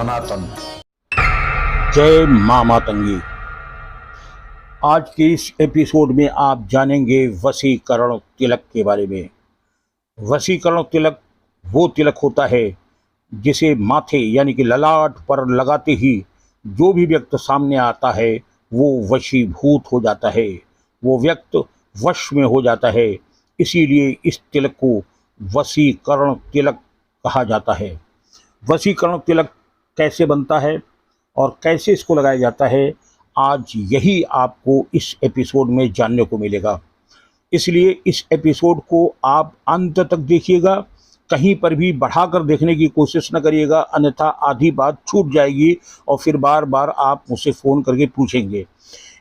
सनातन। जय मां मातंगी। आज के इस एपिसोड में आप जानेंगे वशीकरण तिलक के बारे में। वशीकरण तिलक वो तिलक होता है जिसे माथे यानी कि ललाट पर लगाते ही जो भी व्यक्ति सामने आता है वो वशीभूत हो जाता है, वो व्यक्ति वश में हो जाता है। इसीलिए इस तिलक को वशीकरण तिलक कहा जाता है। वशीकरण तिलक कैसे बनता है और कैसे इसको लगाया जाता है, आज यही आपको इस एपिसोड में जानने को मिलेगा। इसलिए इस एपिसोड को आप अंत तक देखिएगा, कहीं पर भी बढ़ाकर देखने की कोशिश न करिएगा, अन्यथा आधी बात छूट जाएगी और फिर बार बार आप मुझसे फ़ोन करके पूछेंगे।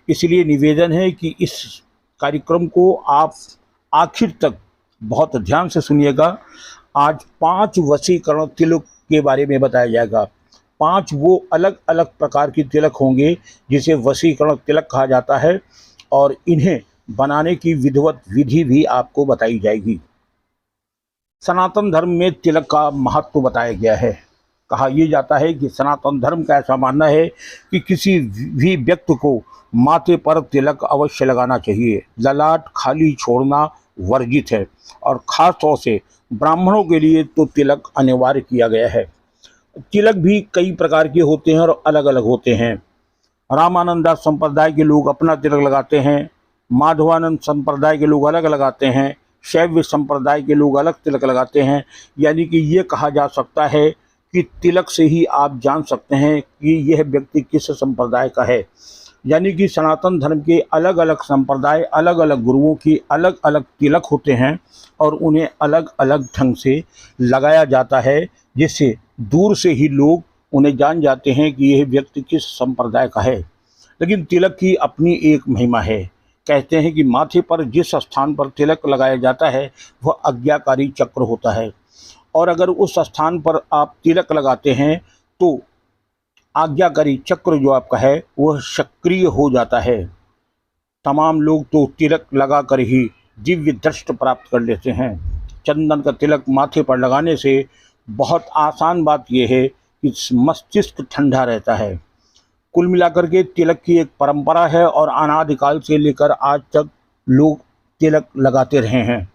इसलिए निवेदन है कि इस कार्यक्रम को आप आखिर तक बहुत ध्यान से सुनिएगा। आज 5 वशीकरण तिलक के बारे में बताया जाएगा। 5 वो अलग अलग प्रकार की तिलक होंगे जिसे वशीकरण तिलक कहा जाता है और इन्हें बनाने की विधिवत विधि भी आपको बताई जाएगी। सनातन धर्म में तिलक का महत्व बताया गया है। कहा यह जाता है कि सनातन धर्म का ऐसा मानना है कि किसी भी व्यक्ति को माथे पर तिलक अवश्य लगाना चाहिए। ललाट खाली छोड़ना वर्जित है और खास तौर से ब्राह्मणों के लिए तो तिलक अनिवार्य किया गया है। तिलक भी कई प्रकार के होते हैं और अलग अलग होते हैं। रामानंदा संप्रदाय के लोग अपना तिलक लगाते हैं, माधवानंद संप्रदाय के लोग अलग लगाते हैं, शैव संप्रदाय के लोग अलग तिलक लगाते हैं। यानी कि ये कहा जा सकता है कि तिलक से ही आप जान सकते हैं कि यह व्यक्ति किस संप्रदाय का है। यानी कि सनातन धर्म के अलग अलग संप्रदाय, अलग अलग गुरुओं की अलग अलग तिलक होते हैं और उन्हें अलग अलग ढंग से लगाया जाता है, जिससे दूर से ही लोग उन्हें जान जाते हैं कि यह व्यक्ति किस संप्रदाय का है। लेकिन तिलक की अपनी एक महिमा है। कहते हैं कि माथे पर जिस स्थान पर तिलक लगाया जाता है वह आज्ञाकारी चक्र होता है और अगर उस स्थान पर आप तिलक लगाते हैं तो आज्ञाकारी चक्र जो आपका है वह सक्रिय हो जाता है। तमाम लोग तो तिलक लगाकर ही दिव्य दृष्टि प्राप्त कर लेते हैं। चंदन का तिलक माथे पर लगाने से बहुत आसान बात यह है कि मस्तिष्क ठंडा रहता है। कुल मिलाकर के तिलक की एक परंपरा है और अनादिकाल से लेकर आज तक लोग तिलक लगाते रहे हैं।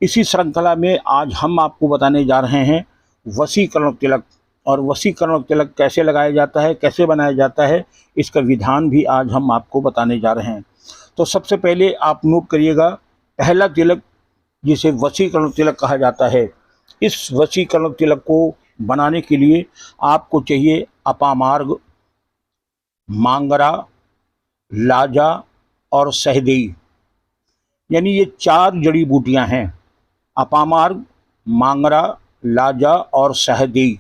इसी श्रृंखला में आज हम आपको बताने जा रहे हैं वशीकरण तिलक। और वशीकरण तिलक कैसे लगाया जाता है, कैसे बनाया जाता है, इसका विधान भी आज हम आपको बताने जा रहे हैं। तो सबसे पहले आप नोट करिएगा, पहला तिलक जिसे वशीकरण तिलक कहा जाता है, इस वशीकरण तिलक को बनाने के लिए आपको चाहिए अपामार्ग, मांगरा, लाजा और सहदेई। यानी ये 4 जड़ी बूटियां हैं। अपामार्ग, मांगरा, लाजा और सहदेई,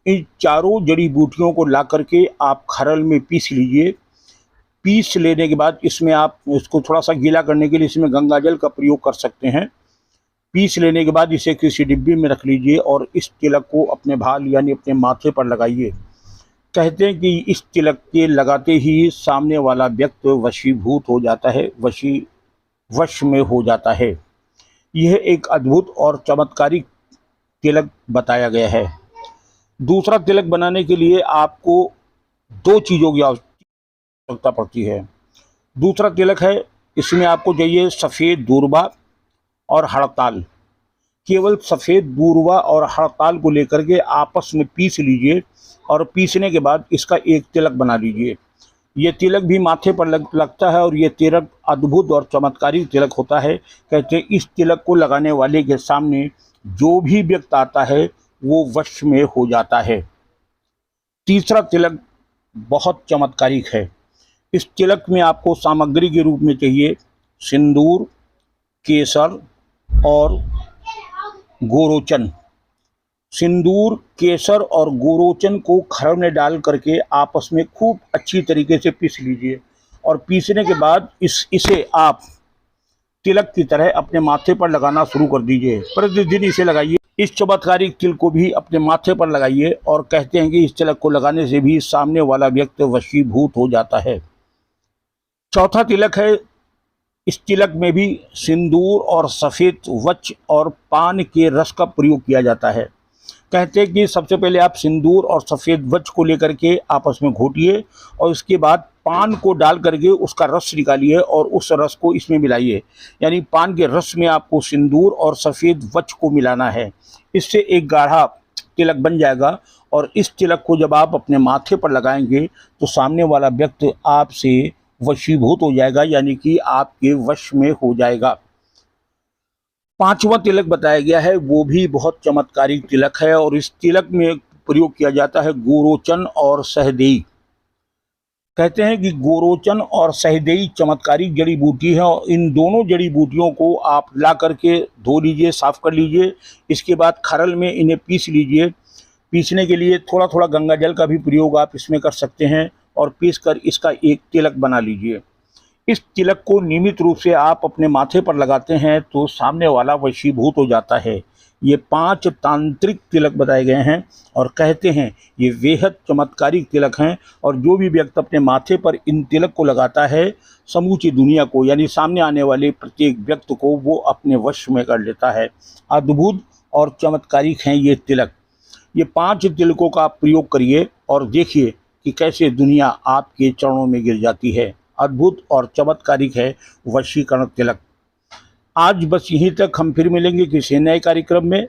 इन चारों जड़ी बूटियों को ला करके आप खरल में पीस लीजिए। पीस लेने के बाद इसमें आप इसको थोड़ा सा गीला करने के लिए इसमें गंगा जल का प्रयोग कर सकते हैं। पीस लेने के बाद इसे किसी डिब्बी में रख लीजिए और इस तिलक को अपने भाल यानी अपने माथे पर लगाइए। कहते हैं कि इस तिलक के लगाते ही सामने वाला व्यक्ति वशीभूत हो जाता है, वश में हो जाता है। यह एक अद्भुत और चमत्कारिक तिलक बताया गया है। दूसरा तिलक बनाने के लिए आपको 2 चीज़ों की आवश्यकता पड़ती है। दूसरा तिलक है, इसमें आपको चाहिए सफ़ेद दूर्वा और हड़ताल। केवल सफ़ेद दूर्वा और हड़ताल को लेकर के आपस में पीस लीजिए और पीसने के बाद इसका एक तिलक बना लीजिए। ये तिलक भी माथे पर लगता है और ये तिलक अद्भुत और चमत्कारिक तिलक होता है। कहते हैं इस तिलक को लगाने वाले के सामने जो भी व्यक्ति आता है वो वश में हो जाता है। तीसरा तिलक बहुत चमत्कारिक है। इस तिलक में आपको सामग्री के रूप में चाहिए सिंदूर, केसर और गोरोचन। सिंदूर, केसर और गोरोचन को खरल में डाल करके आपस में खूब अच्छी तरीके से पीस लीजिए और पीसने के बाद इसे आप तिलक की तरह अपने माथे पर लगाना शुरू कर दीजिए। प्रतिदिन इसे लगाइए। इस चमत्कारिक तिलक को भी अपने माथे पर लगाइए और कहते हैं कि इस तिलक को लगाने से भी सामने वाला व्यक्ति वशीभूत हो जाता है। चौथा तिलक है, इस तिलक में भी सिंदूर और सफ़ेद वच और पान के रस का प्रयोग किया जाता है। कहते हैं कि सबसे पहले आप सिंदूर और सफ़ेद वच को लेकर के आपस में घोटिए और उसके बाद पान को डाल करके उसका रस निकालिए और उस रस को इसमें मिलाइए। यानी पान के रस में आपको सिंदूर और सफ़ेद वच को मिलाना है। इससे एक गाढ़ा तिलक बन जाएगा और इस तिलक को जब आप अपने माथे पर लगाएंगे तो सामने वाला व्यक्ति आपसे वशीभूत हो जाएगा, यानी कि आपके वश में हो जाएगा। पांचवा तिलक बताया गया है, वो भी बहुत चमत्कारिक तिलक है और इस तिलक में प्रयोग किया जाता है गोरोचन और सहदेई। कहते हैं कि गोरोचन और सहदेई चमत्कारिक जड़ी बूटी है और इन दोनों जड़ी बूटियों को आप ला करके धो लीजिए, साफ कर लीजिए। इसके बाद खरल में इन्हें पीस लीजिए। पीसने के लिए थोड़ा थोड़ा गंगा जल का भी प्रयोग आप इसमें कर सकते हैं और पीस कर इसका एक तिलक बना लीजिए। इस तिलक को नियमित रूप से आप अपने माथे पर लगाते हैं तो सामने वाला वशीभूत हो जाता है। ये 5 तांत्रिक तिलक बताए गए हैं और कहते हैं ये बेहद चमत्कारिक तिलक हैं और जो भी व्यक्ति अपने माथे पर इन तिलक को लगाता है समूची दुनिया को, यानी सामने आने वाले प्रत्येक व्यक्ति को वो अपने वश में कर लेता है। अद्भुत और चमत्कारिक हैं ये तिलक। ये 5 तिलकों का आप प्रयोग करिए और देखिए कि कैसे दुनिया आपके चरणों में गिर जाती है। अद्भुत और चमत्कारिक है वशीकरण तिलक। आज बस यहीं तक, हम फिर मिलेंगे किसी नए कार्यक्रम में।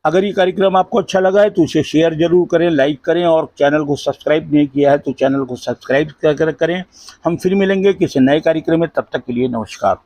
अगर ये कार्यक्रम आपको अच्छा लगा है तो इसे शेयर जरूर करें, लाइक करें और चैनल को सब्सक्राइब नहीं किया है तो चैनल को सब्सक्राइब करें। हम फिर मिलेंगे किसी नए कार्यक्रम में, तब तक के लिए नमस्कार।